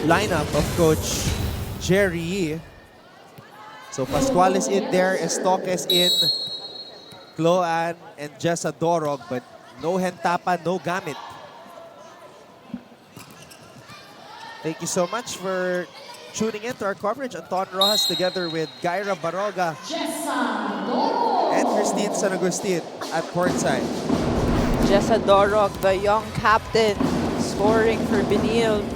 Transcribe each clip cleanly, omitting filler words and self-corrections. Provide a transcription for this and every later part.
lineup of Coach Jerry. So Pascual is in there, Estoque is in, Cloan and Jessa Dorog, but no Hentapa, no Gamit. Thank you so much for tuning in to our coverage. Anton Rojas together with Gaira Baroga and Christine San Agustin at courtside. Jessa Dorog, the young captain, scoring for Benilde.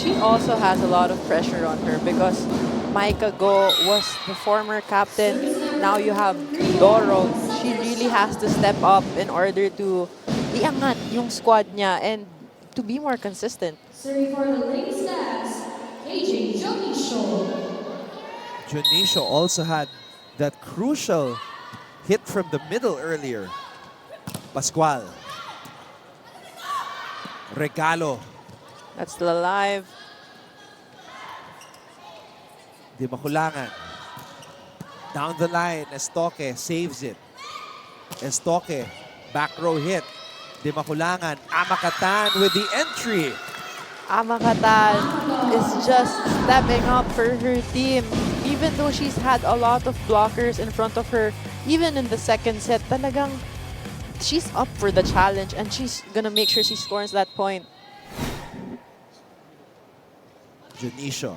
She also has a lot of pressure on her because Micah Go was the former captain. Now you have Dorog. She really has to step up in order to iangat yung squad niya and to be more consistent. Serving for the ladies' stats, KJ Jonisho. Junisho also had that crucial hit from the middle earlier. Pascual. Regalo. That's still alive. Di Makulangan. Down the line, Estoque saves it. Estoque, back row hit. Di Makulangan, Amakatan with the entry. Amakatan is just stepping up for her team. Even though she's had a lot of blockers in front of her, even in the second set, talagang she's up for the challenge and she's gonna make sure she scores that point. Junisho.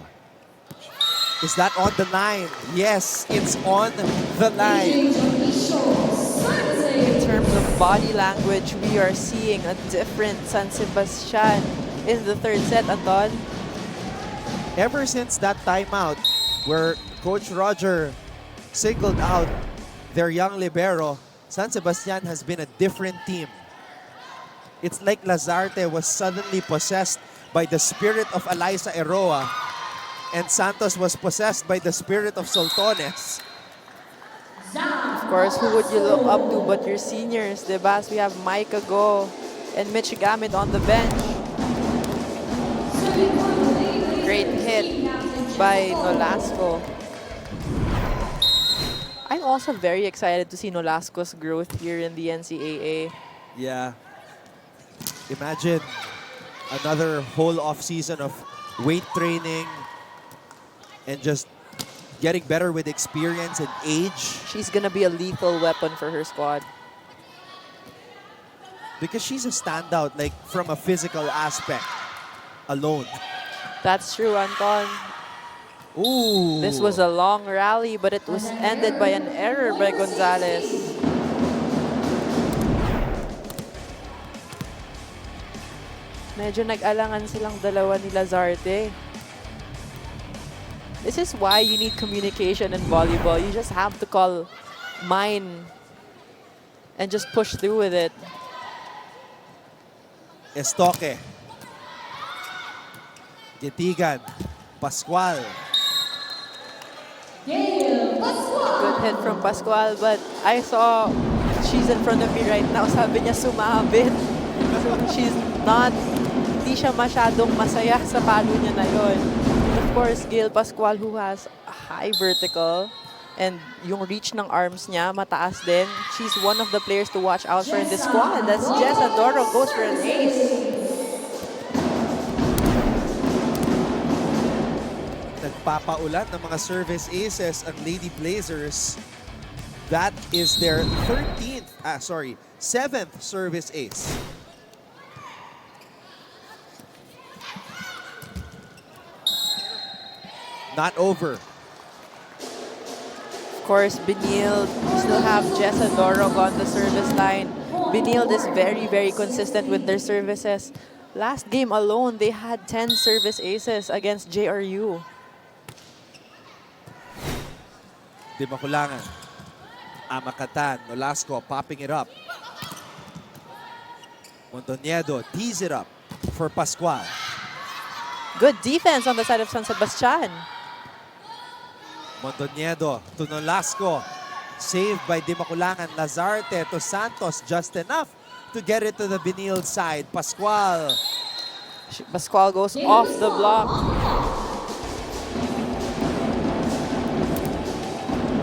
Is that on the line? Yes, it's on the line. In terms of body language, we are seeing a different San Sebastian in the third set, Anton. Ever since that timeout where Coach Roger singled out their young libero, San Sebastian has been a different team. It's like Lazarte was suddenly possessed by the spirit of Eliza Eroa and Santos was possessed by the spirit of Soltones. Of course, who would you look up to but your seniors, diba? We have Micah Go and Mitch Gamit on the bench. Great hit by Nolasco. I'm also very excited to see Nolasco's growth here in the NCAA. Yeah. Imagine another whole off-season of weight training and just getting better with experience and age. She's gonna be a lethal weapon for her squad. Because she's a standout, like, from a physical aspect alone. That's true, Anton. Ooh. This was a long rally, but it was ended by an error by Gonzalez. Medyo nag-alangan silang dalawa ni Lazarte. This is why you need communication in volleyball. You just have to call mine and just push through with it. Estoque. Getigan. Pascual. Good hit from Pascual, but I saw she's in front of me right now. Sabi niya sumabit. So she's not, hindi siya masyadong masaya sa palo niya na yun. And of course, Gail Pascual, who has a high vertical and yung reach ng arms niya, mataas din. She's one of the players to watch out for in this squad. That's Jessa Doro, goes for an ace. Nagpapaulan ng mga service aces ang Lady Blazers. That is their 7th service ace. Not over. Of course, Benilde, we still have Jessa Dorog on the service line. Benilde is very, very consistent with their services. Last game alone, they had 10 service aces against JRU. Di Makulangan. Amakatan. Nolasco popping it up. Montoniedo tees it up for Pascual. Good defense on the side of San Sebastian. Montoniedo to Nolasco. Saved by Di Makulangan. Lazarte to Santos. Just enough to get it to the Benilde side. Pascual. Pascual goes off the block.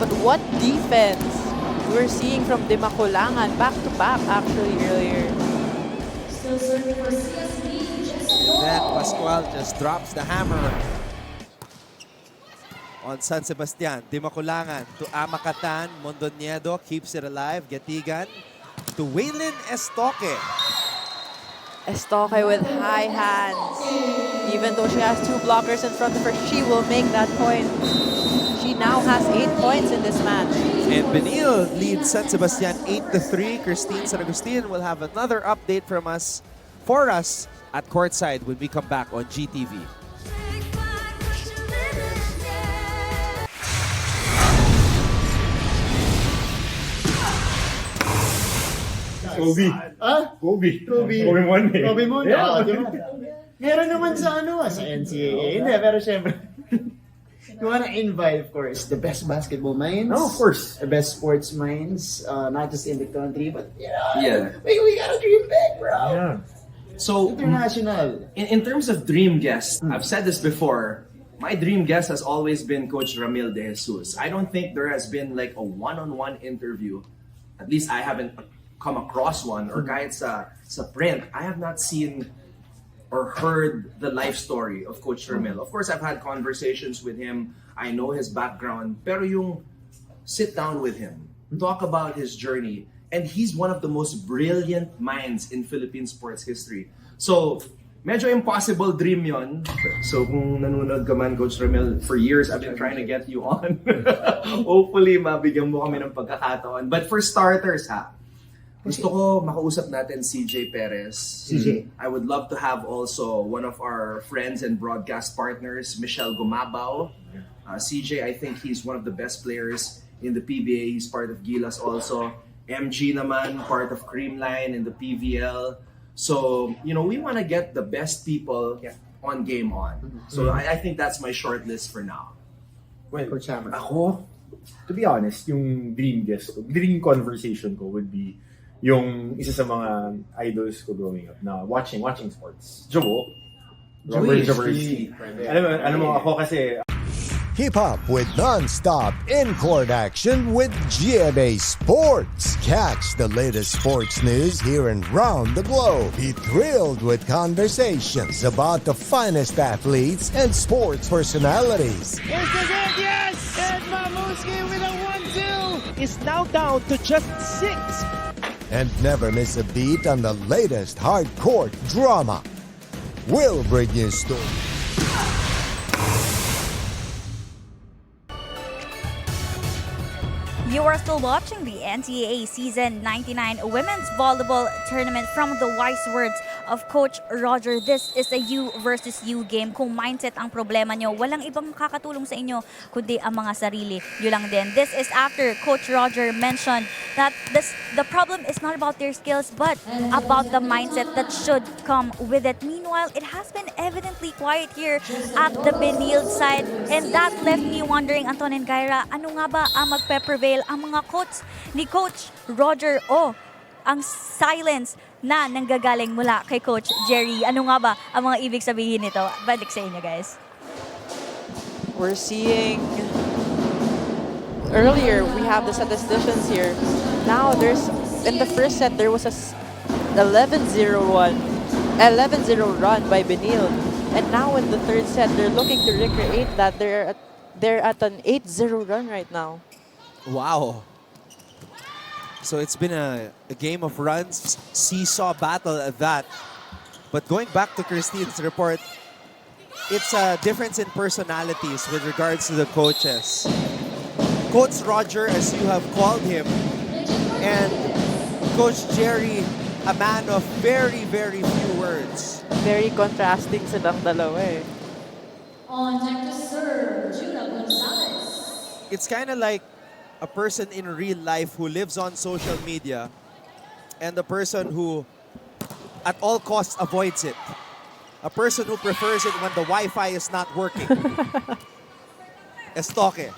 But what defense we're seeing from Di Makulangan. Back to back actually earlier. Still serving for CSB, Jessica. Then Pascual just drops the hammer on San Sebastian. Dimakulangan to Amakatan. Mondoñedo keeps it alive. Getigan to Waylin Estoque. Estoque with high hands. Even though she has 2 blockers in front of her, she will make that point. She now has 8 points in this match. And Benilde leads San Sebastian 8-3. Christine San Agustin will have another update from us for us at courtside when we come back on GTV. Kobe. Kobe. Kobe Mon eh. Kobe Mon? Yeah. Diba? Meron naman sa sa NCAA. Hindi, pero syempre, you wanna invite, of course, the best basketball minds. Oh, of course. The best sports minds, not just in the country, but, Yeah. we gotta dream big, bro. Yeah. So, International. in terms of dream guests, I've said this before, my dream guest has always been Coach Ramil De Jesus. I don't think there has been like a one-on-one interview, at least I haven't come across one, or kahit sa print, I have not seen or heard the life story of Coach Ramil. Of course, I've had conversations with him. I know his background. Pero yung sit down with him, talk about his journey, and he's one of the most brilliant minds in Philippine sports history. So, medyo impossible dream yon. So, kung nanonood ka man, Coach Ramil, for years, I've been trying to get you on. Hopefully, mabigyan mo kami ng pagkakataon. But for starters, gusto ko makausap natin CJ Perez. CJ. I would love to have also one of our friends and broadcast partners, Michelle Gumabao. CJ, I think he's one of the best players in the PBA. He's part of Gilas also. MG naman, part of Creamline in the PVL. So, we want to get the best people on Game On. So, I think that's my short list for now. Well, Coach Hammer. ako, to be honest, yung dream guest ko, dream conversation ko would be yung isa sa mga idols ko growing up na watching sports. Jobo. Robert Jaworski. Alam mo, ako kasi Keep up with non-stop in-court action with GMA Sports. Catch the latest sports news here and round the globe. Be thrilled with conversations about the finest athletes and sports personalities. Here's the hit, yes! And Mamuski with a 1-2 is now down to just 6. And never miss a beat on the latest hard-court drama. We'll bring you stories. You are still watching the NCAA Season 99 Women's Volleyball Tournament from the wise words of Coach Roger. This is a you versus you game. Kung mindset ang problema nyo, walang ibang makakatulong sa inyo kundi ang mga sarili. Yun lang din. This is after Coach Roger mentioned that the problem is not about their skills but about the mindset that should come with it. Meanwhile, it has been evidently quiet here at the Benilde side, and that left me wondering, Anton and Kyra, ano nga ba ang magpe-prevail ang mga quotes ni Coach Roger o ang silence na nanggagaling mula kay Coach Jerry? Ano nga ba ang mga ibig sabihin nito? Balik sa inyo, guys. We're seeing earlier we have the statisticians here. Now in the first set there was a 11-0 run by Benilde, and now in the third set they're looking to recreate that. They're at an 8-0 run right now. Wow. So it's been a game of runs, seesaw battle at that. But going back to Christine's report, it's a difference in personalities with regards to the coaches. Coach Roger, as you have called him, and Coach Jerry, a man of very, very few words. Very contrasting silang dalawa eh. On deck to serve, Judah Gonzalez. It's kind of like a person in real life who lives on social media and the person who at all costs avoids it. A person who prefers it when the Wi-Fi is not working. Estoque.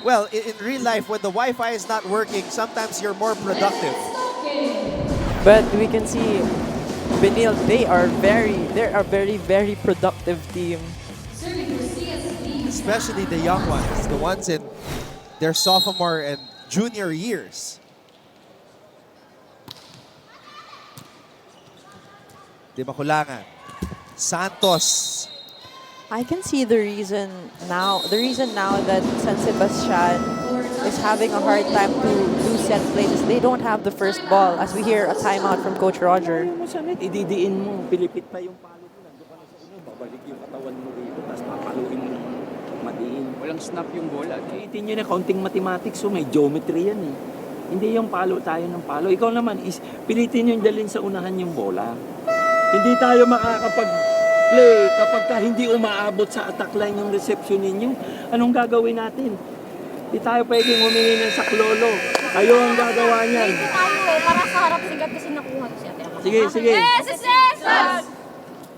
Well, in real life, when the Wi-Fi is not working, sometimes you're more productive. But we can see Benilde, they're a very, very productive team. Especially the young ones, the ones in their sophomore and junior years. Di makulangan. Santos. I can see the reason now. The reason now that San Sebastian is having a hard time to do set plays is they don't have the first ball. As we hear a timeout from Coach Roger. Mo sa net, ididiin mo, pilipit pa yung palo mo, nandun ka na sa uno, babalik yung katawan mo rito, tapos papaluin mo ng madiin. Walang snap yung bola. Itin nyo na, kaunting mathematics, so may geometry yan eh. Hindi yung palo tayo ng palo. Ikaw naman, pilitin yung dalhin sa unahan yung bola. Hindi tayo makakapag-play kapag hindi umaabot sa attack line yung reception ninyo. Anong gagawin natin? Hindi tayo pwedeng humingi ng saklolo. Kayo ang gagawa niyan. Hindi tayo eh. Para sa harap sigat kasi nakuha ko siya. Sige, sige. Yes!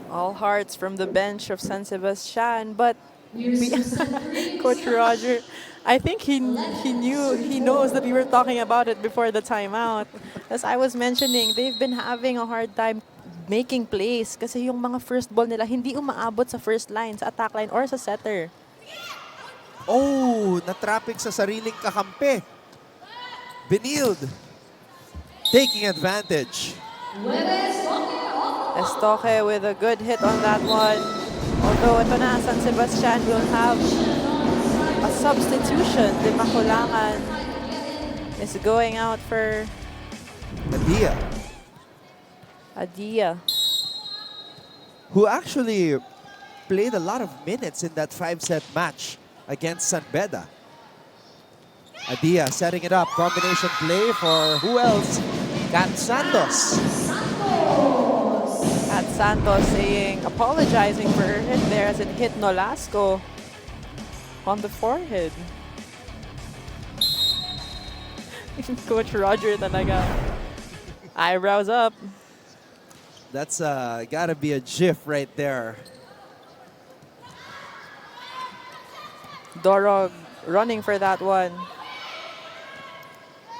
All hearts from the bench of San Sebastian, but Coach Roger, I think he knows that we were talking about it before the timeout. As I was mentioning, they've been having a hard time making plays kasi yung mga first ball nila hindi umaabot sa first line, sa attack line or sa setter. Oh, na-traffic sa sariling kakampi. Benilde taking advantage. Estoque with a good hit on that one. Although ito na, San Sebastian will have a substitution. Di Makulangan is going out for Adia, who actually played a lot of minutes in that 5-set match against San Beda. Adia setting it up. Combination play for who else? Kat Santos. At Santos apologizing for her hit there as it hit Nolasco on the forehead. Coach Roger talaga. Eyebrows up. That's gotta be a gif right there. Dorog running for that one.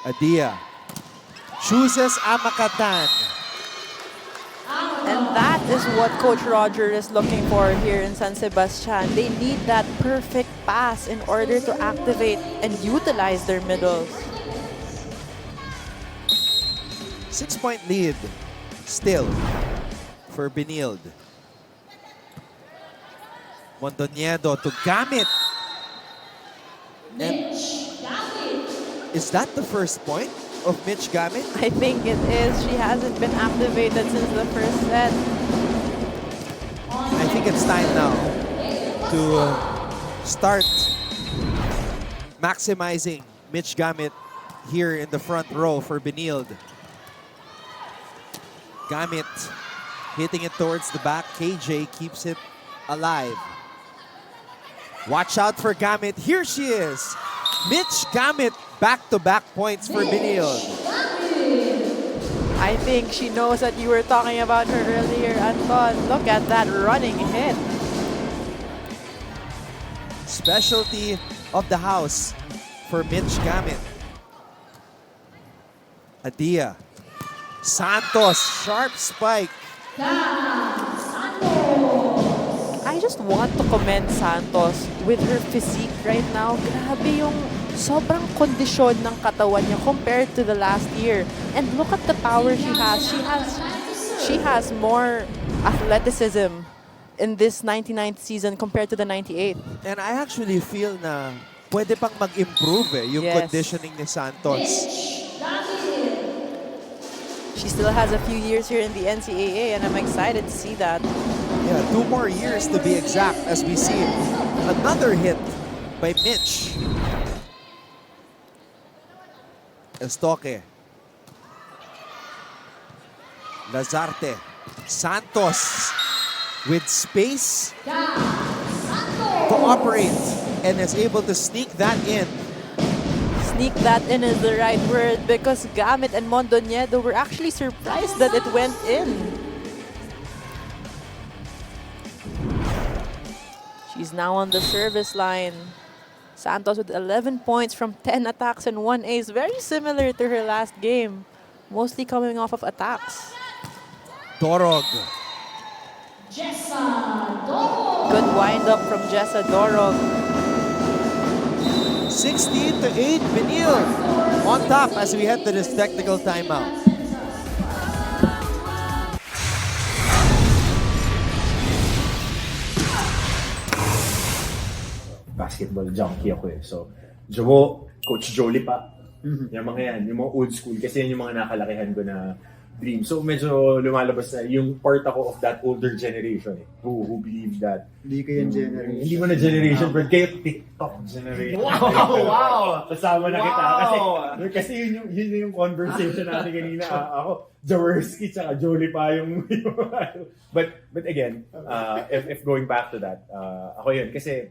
Adia chooses Amakatan. And that is what Coach Roger is looking for here in San Sebastian. They need that perfect pass in order to activate and utilize their middles. 6-point lead still for Benilde. Mondoñedo to Gamit. And is that the first point of Mitch Gamit? I think it is. She hasn't been activated since the first set. I think it's time now to start maximizing Mitch Gamit here in the front row for Benilde. Gamit hitting it towards the back. KJ keeps it alive. Watch out for Gamit. Here she is. Mitch Gamit, back-to-back points for Benilde. I think she knows that you were talking about her earlier, Anton. Look at that running hit. Specialty of the house for Mitch Gamit. Adia. Santos, sharp spike. I just want to commend Santos with her physique right now. Grabe yung sobrang kondisyon ng katawan niya compared to the last year. And look at the power she has. She has more athleticism in this 99th season compared to the 98th. And I actually feel na pwede pang mag-improve yung conditioning ni Santos. She still has a few years here in the NCAA and I'm excited to see that. Yeah, 2 more years to be exact as we see another hit by Mitch. Estoque. Lazarte. Santos with space to operate and is able to sneak that in. Sneak that in is the right word because Gamit and Mondoñedo were actually surprised that it went in. She's now on the service line. Santos with 11 points from 10 attacks and 1 ace. Very similar to her last game. Mostly coming off of attacks. Dorog. Good wind-up from Jessa Dorog. 16-8, Benilde on top as we head to this technical timeout. basketball junkie ako eh. So, Jowo, Coach Jolie pa. Yung mga yan, yung mga old school. Kasi yan yung mga nakalakihan ko na dream. So, medyo lumalabas na yung part ako of that older generation eh. Who believe that. Hindi ko yung generation. Hindi mo na generation, but kayo TikTok generation. Wow! Kasama na kita. Kasi yun yung conversation natin kanina. Ako, Jaworski, tsaka Jolie pa yung but again, if going back to that, ako yun. Kasi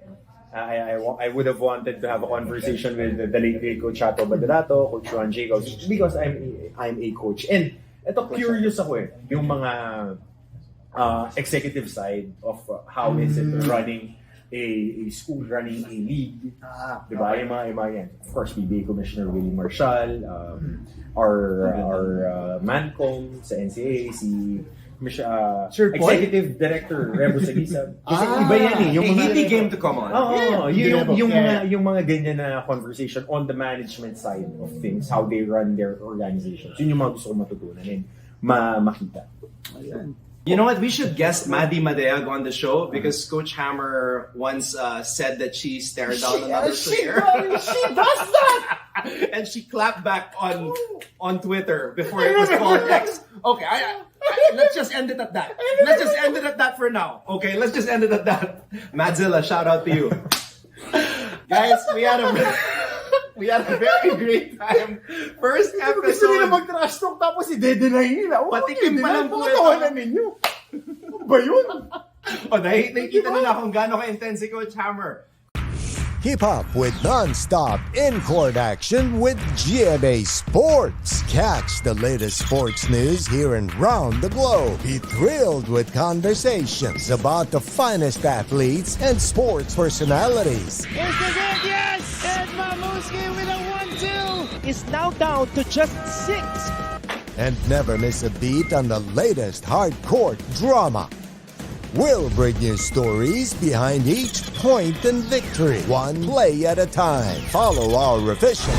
I would have wanted to have a conversation with the late Coach Chato Badalato, Coach Juan Jacobs, because I'm a coach. And ito, curious ako eh, yung mga executive side of how is it running a school, running a league. Diba? Yung mga yan. Of course, PBA Commissioner Willie Marshall, our Mancom sa NCAA, si Executive Director Rebo Sagisa. Kasi iba yan eh. Yung mga Hindi game to come on. yung mga ganyan na conversation on the management side of things, how they run their organizations. Yun yung mga gusto ko matutunan and makita. You know what? We should guest Maddie Madeag on the show because Coach Hammer once said that she stared down another player. She does that! And she clapped back on Twitter before it was called X. Okay, let's just end it at that. Let's just end it at that for now. Okay, let's just end it at that. Madzilla, shout out to you. Guys, we had a very great time. First Gusto episode. nila mag-trash talk tapos i-deny nila. Patikim pa lang po ito. Patawanan ninyo. Ano ba yun? Nakikita nila kung gaano ka-intense si Coach Hammer. Keep up with non-stop in-court action with GMA Sports. Catch the latest sports news here and round the globe. Be thrilled with conversations about the finest athletes and sports personalities. Here's the good, yes! And Mamuski with a 1-2 is now down to just 6. And never miss a beat on the latest hard-court drama. We'll bring you stories behind each point and victory, one play at a time. Follow our official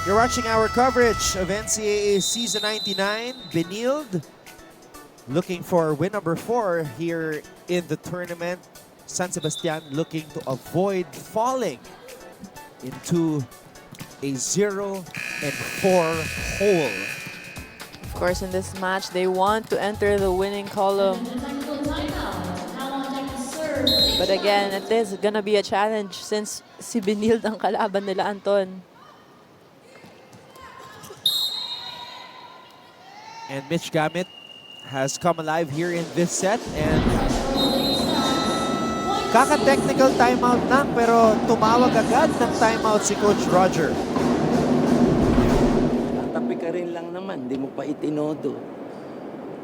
You're watching our coverage of NCAA Season 99. Benilde looking for win number 4 here in the tournament. San Sebastian looking to avoid falling into a 0-4 hole. Of course, in this match, they want to enter the winning column. But again, it is gonna be a challenge since si Benilde ang kalaban nila, Anton. And Mitch Gamit has come alive here in this set. And kaka-technical timeout lang, pero tumawag agad ng timeout si Coach Roger. Tatapi ka rin lang naman, di mo pa itinodo.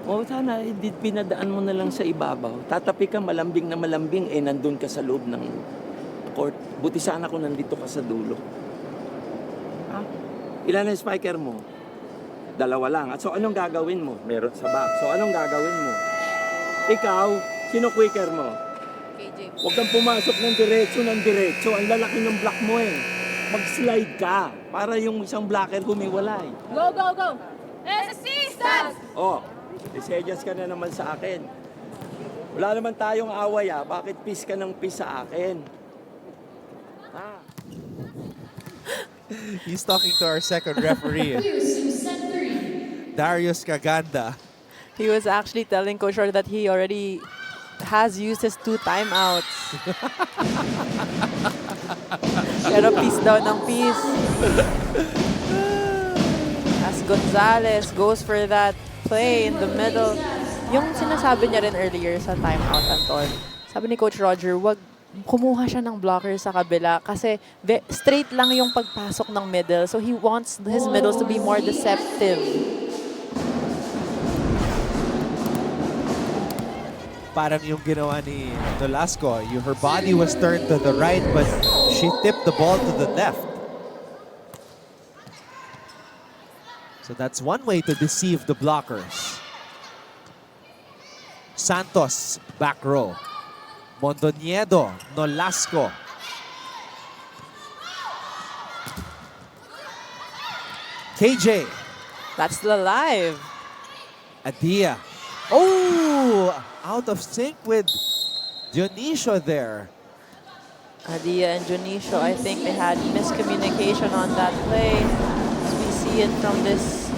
O sana, hindi pinadaan mo na lang sa ibabaw. Tatapi ka malambing na malambing, nandun ka sa loob ng court. Buti sana kung nandito ka sa dulo. Ha? Ilan ang spiker mo? 2 lang. At so anong gagawin mo? Meron sa back. So anong gagawin mo? Ikaw, sino quicker mo? Huwag kang pumasok ng diretso. Ang lalaki ng block mo eh. Mag-slide ka para yung isang blocker humiwalay. Go, go, go! SSC-R! Oh, isedyas ka na naman sa akin. Wala naman tayong away Bakit pis ka ng pis sa akin? He's talking to our second referee, Darius Caganda. He was actually telling Coach Roger that he already has used his 2 timeouts. Pero peace daw ng peace. As Gonzalez goes for that play in the middle. Yung sinasabi niya rin earlier sa timeout, Anton. Sabi ni Coach Roger, wag kumuha siya ng blocker sa kabila kasi straight lang yung pagpasok ng middle. So he wants his middles to be more deceptive. Parang yung ginawa ni Nolasco. Her body was turned to the right, but she tipped the ball to the left. So that's one way to deceive the blockers. Santos, back row. Mondoniedo, Nolasco. KJ. That's the live. Adia. Oh! Out of sync with Dionisio there. Adia and Junicio, I think they had miscommunication on that play. As we see it from this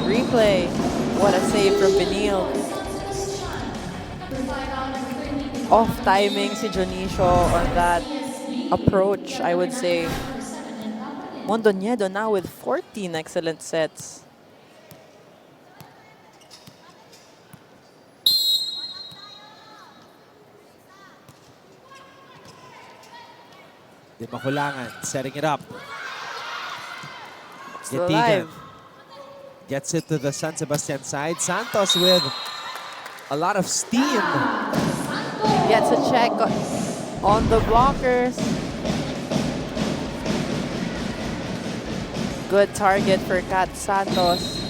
replay. What a save from Benilde. Off timing si Junicio on that approach, I would say. Mondoñedo now with 14 excellent sets. Di Makulangan setting it up. Still Getigan alive. gets it to the San Sebastian side. Santos with a lot of steam. Gets a check on the blockers. Good target for Kat Santos.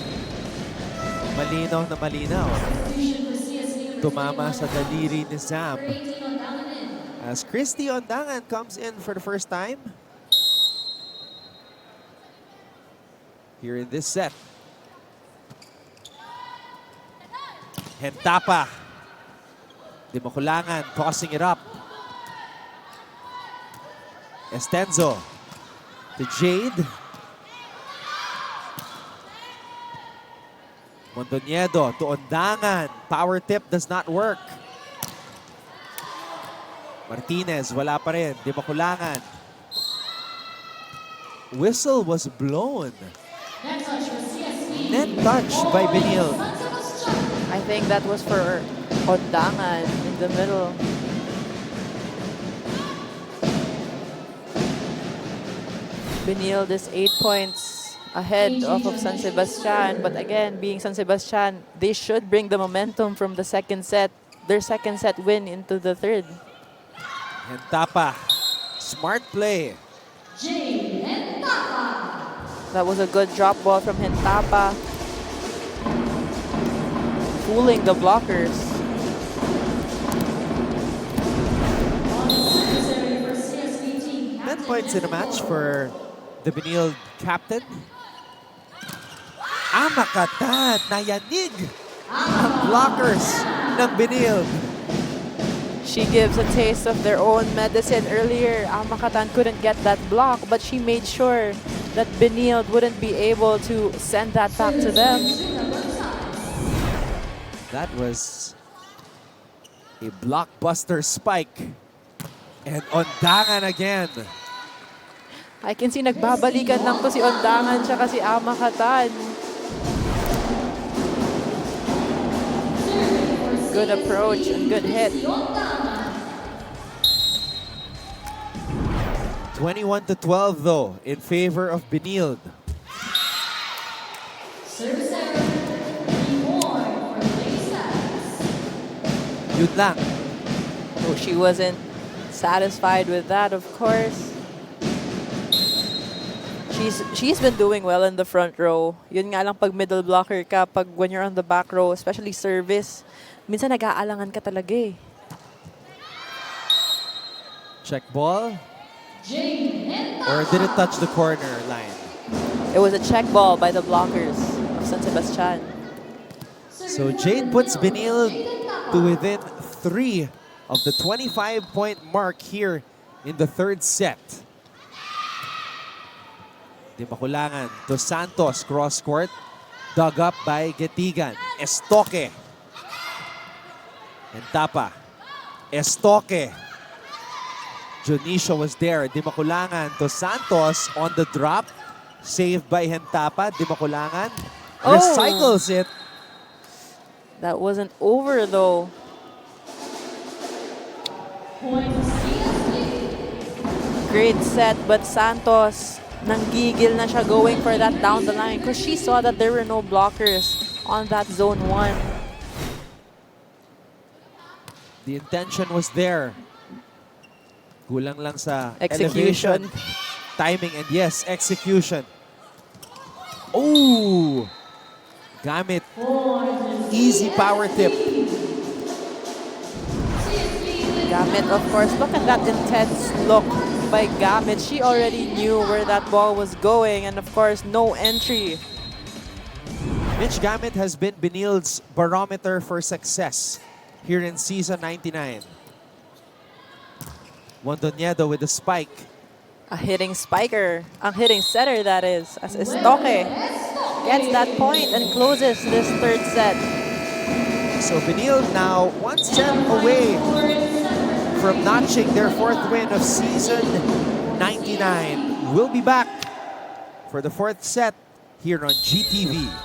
Malinaw na malinaw. Tumama sa daliri ni Zam. As Christy Ondangan comes in for the first time here in this set. Hentapa. Di Makulangan tossing it up. Estenzo to Jade. Mondoñedo to Ondangan. Power tip does not work. Martinez, wala pa rin. Di Makulangan. Whistle was blown. Net touch by Benilde. I think that was for Ondangan in the middle. Benilde is 8 points ahead of San Sebastian. But again, being San Sebastian, they should bring the momentum from the second set, their second set win into the third. Hentapa. Smart play. That was a good drop ball from Hentapa. Fooling the blockers. 10 points in a match for the Benilde captain. Makatan, nayanig ang blockers ng Benilde. She gives a taste of their own medicine earlier. Makatan couldn't get that block, but she made sure that Benilde wouldn't be able to send that back to them. That was a blockbuster spike. And Ondangan again. I can see nagbabalikan lang to si Ondangan tsaka si Makatan. Good approach and good hit. 21-12 though, in favor of Benilde. Yun lang. Oh, she wasn't satisfied with that, of course. She's been doing well in the front row. Yun nga lang pag middle blocker ka, pag when you're on the back row, especially service, minsan nag-aalangan ka talaga eh. Check ball. Or did it touch the corner line? It was a check ball by the blockers of San Sebastian. So Jade puts Benilde to within 3 of the 25-point mark here in the third set. Di Makulangan to Santos, cross court, dug up by Getigan. Estoque. Hentapa. Estoque. Junicio was there. Di Makulangan to Santos on the drop. Saved by Hentapa. Di Makulangan recycles it. That wasn't over though. Great set, but Santos, nanggigil na siya going for that down the line because she saw that there were no blockers on that zone 1. The intention was there. Kulang lang sa Execution. elevation, timing, and yes, execution. Oh! Gamit. Easy power tip. Gamit, of course. Look at that intense look by Gamit. She already knew where that ball was going, and of course, no entry. Mitch Gamit has been Benilde's barometer for success here in season 99. Mondoñedo with the spike. A hitting spiker, a hitting setter that is, as Estoque gets that point and closes this third set. So Benilde now 1 set away from notching their 4th win of season 99. We'll be back for the 4th set here on GTV.